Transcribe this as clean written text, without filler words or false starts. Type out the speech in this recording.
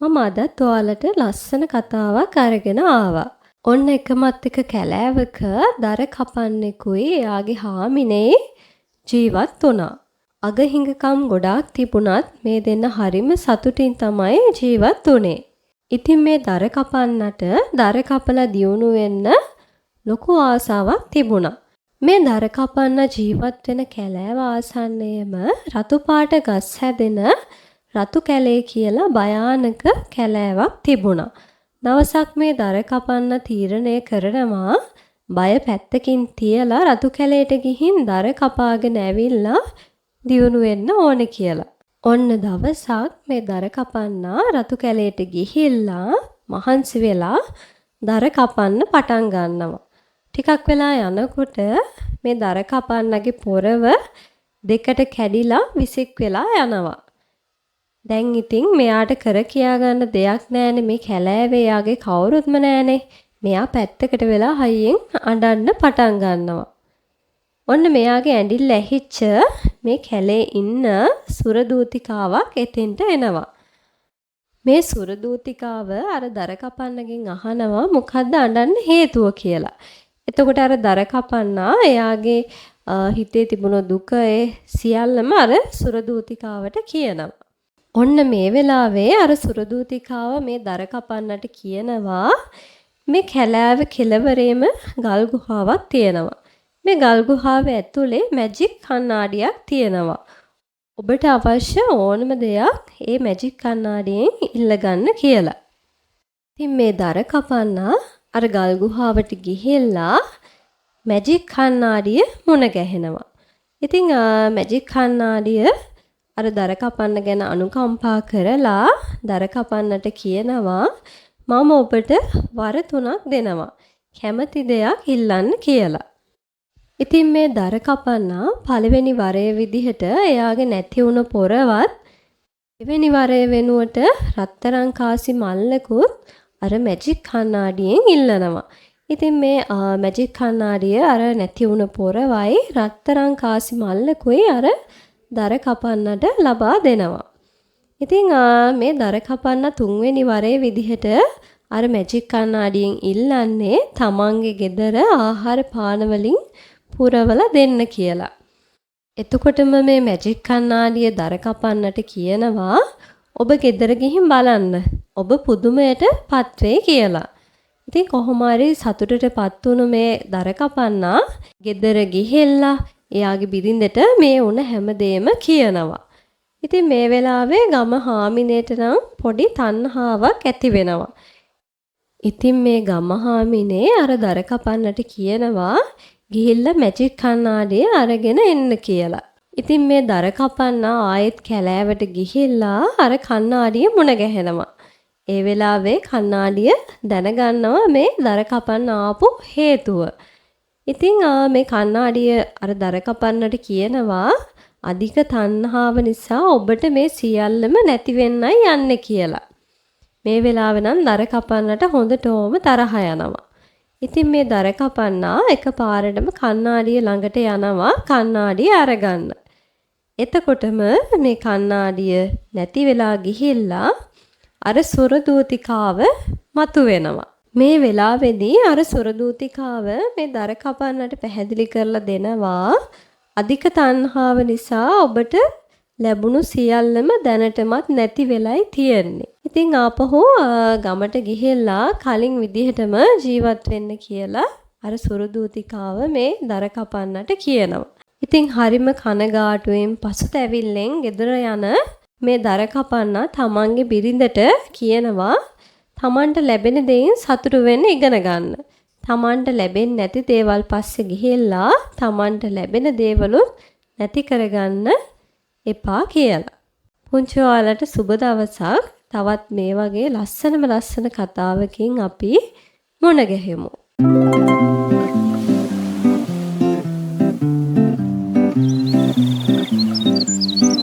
මම අදත් ඔයාලට ලස්සන කතාවක් අරගෙන ආවා. ඔන්න එකමත් එක කැලෑවක දර කපන්නෙකුයි එයාගේ හාමිනේ ජීවත් වුණා. අගහිඟකම් ගොඩාක් තිබුණත් මේ දෙන්න හරිම සතුටින් තමයි ජීවත් වුණේ. ඉතින් මේ දර කපන්නට දර කපලා දියුණු වෙන්න ලොකු ආසාවක් තිබුණා. මේ දර කපන්න ජීවත් වෙන කැලෑව ආසන්නයේම රතු පාට ගස් හැදෙන රතු කැලේ කියලා භයානක කැලෑවක් තිබුණා. දවසක් මේ දර කපන්න තීරණය කරනවා බය පැත්තකින් තියලා රතු කැලේට ගිහින් දර කපාගෙන ඇවිල්ලා දියුණු වෙන්න ඕනේ කියලා. ඔන්න දවසක් මේ දර කපන්නා රතු කැලේට ගිහිල්ලා මහන්සි වෙලා දර කපන්න පටන් ගන්නවා. ටිකක් වෙලා යනකොට මේ දර කපන්නගේ පොරව දෙකට කැඩිලා විසික් වෙලා යනවා. දැන් ඉතින් මෙයාට කර කියා ගන්න දෙයක් නැහැනේ මේ කැලෑවේ යාගේ කවුරුත්ම නැහැනේ. මෙයා පැත්තකට වෙලා හයියෙන් අඬන්න පටන් ගන්නවා. ඔන්න මෙයාගේ ඇඟිල්ල ඇහිච්ච මේ කැලේ ඉන්න සුරදූතිකාවක් එතෙන්ට එනවා. මේ සුරදූතිකාව අර දර කපන්නගෙන් අහනවා මොකද්ද අඬන්න හේතුව කියලා. එතකොට අර දර කපන්නා එයාගේ හිතේ තිබුණ දුක සියල්ලම අර සුරදූතිකාවට කියනවා. ඔන්න මේ වෙලාවේ අර සුරදූතිකාව මේ දර කපන්නට කියනවා මේ කැලෑව කෙළවරේම ගල් ගුහාවක් තියෙනවා. මේ ගල් ගුහාව ඇතුලේ මැජික් කණ්ණාඩියක් තියෙනවා. ඔබට අවශ්‍ය ඕනම දෙයක් ඒ මැජික් කණ්ණාඩියෙන් ඉල්ලගන්න කියලා. ඉතින් මේ දර කපන්නා අර ගල් ගුහාවට ගිහිල්ලා මැජික් කණ්ණාඩිය මුණ ගැහෙනවා. ඉතින් මැජික් කණ්ණාඩිය අර දර කපන්න ගැන අනුකම්පා කරලා දර කපන්නට කියනවා මම ඔබට වර 3ක් දෙනවා. කැමති දෙයක් ඉල්ලන්න කියලා. ඉතින් මේ දර කපන්නා පළවෙනි වරේ විදිහට එයාගේ නැති වුණ පොරවත් දෙවෙනි වරේ වෙනුවට රත්තරන් කාසි මල්ලකුත් අර මැජික් කණ්ණාඩියෙන් ඉල්ලනවා. ඉතින් මේ මැජික් කණ්ණාඩිය අර නැති වුණ පොරවයි රත්තරන් කාසි මල්ලකුයි අර දර කපන්නට ලබා දෙනවා. ඉතින් මේ දර කපන්න තුන්වෙනි වරේ විදිහට අර මැජික් කණ්ණාඩියෙන් ඉල්ලන්නේ තමන්ගේ ගෙදර ආහාර පාන වලින් පුරවලා දෙන්න කියලා. එතකොටම මේ මැජික් කණ්ණාඩිය දර කපන්නට කියනවා ඔබ ගෙදර ගිහින් බලන්න. ඔබ පුදුමයටපත් වෙයි කියලා. ඉතින් කොහොම හරි සතුටටපත් වුණු මේ දර කපන්නා ගෙදර ගිහිල්ලා එයාගේ බිරිඳට මේ වුණ හැමදේම කියනවා. ඉතින් මේ වෙලාවේ ගම හාමිනේට නම් පොඩි තණ්හාවක් ඇති වෙනවා. ඉතින් මේ ගම හාමිනේ අර දර කපන්නට කියනවා ගිහිල්ලා මැජික් කණ්ණාඩිය අරගෙන එන්න කියලා. ඉතින් මේ දර කපන්නා ආයෙත් කැලෑවට ගිහිල්ලා අර කණ්ණාඩිය මුණ ගැහෙනවා. ඒ වෙලාවේ කණ්ණාඩිය දැනගන්නවා මේ දර කපන්න ආපු හේතුව. ඉතින් මේ කණ්ණාඩිය අර දර කපන්නට කියනවා අධික තණ්හාව නිසා ඔබට මේ සියල්ලම නැති වෙන්නයි යන්නේ කියලා. මේ වෙලාවේ නම් දර කපන්නට හොඳටම තරහ යනවා. ඉතින් මේ දර කපන්නා එකපාරටම කණ්ණාඩිය ළඟට යනවා කණ්ණාඩිය අරගන්න. එතකොටම මේ කණ්ණාඩිය නැති වෙලා ගිහිල්ලා අර සුරදූතිකාව මතුවෙනවා. මේ වෙලාවේදී අර සුරදූතිකාව මේ දර කපන්නට පැහැදිලි කරලා දෙනවා අධික තණ්හාව නිසා ඔබට ලැබුණු සියල්ලම දැනටමත් නැති වෙලයි තියෙන්නේ. ඉතින් ආපහු ගමට ගිහිල්ලා කලින් විදිහටම ජීවත් වෙන්න කියලා අර සුරදූතිකාව මේ දර කපන්නට කියනවා. ඉතින් හරිම කනගාටුවෙන් පසුතැවිල්ලෙන් ගෙදර යන මේ දර කපන්නා තමන්ගේ බිරිඳට කියනවා තමන්ට ලැබෙන දේෙන් සතුටු වෙන්න ඉගෙන ගන්න. තමන්ට ලැබෙන්නේ නැති දේවල් පස්සේ ගිහිල්ලා තමන්ට ලැබෙන දේවලුත් නැති කරගන්න එපා කියලා. පුංචි ඔයාලට සුබ දවසක්. තවත් මේ වගේ ලස්සන කතාවකින් අපි මුණ ගැහෙමු.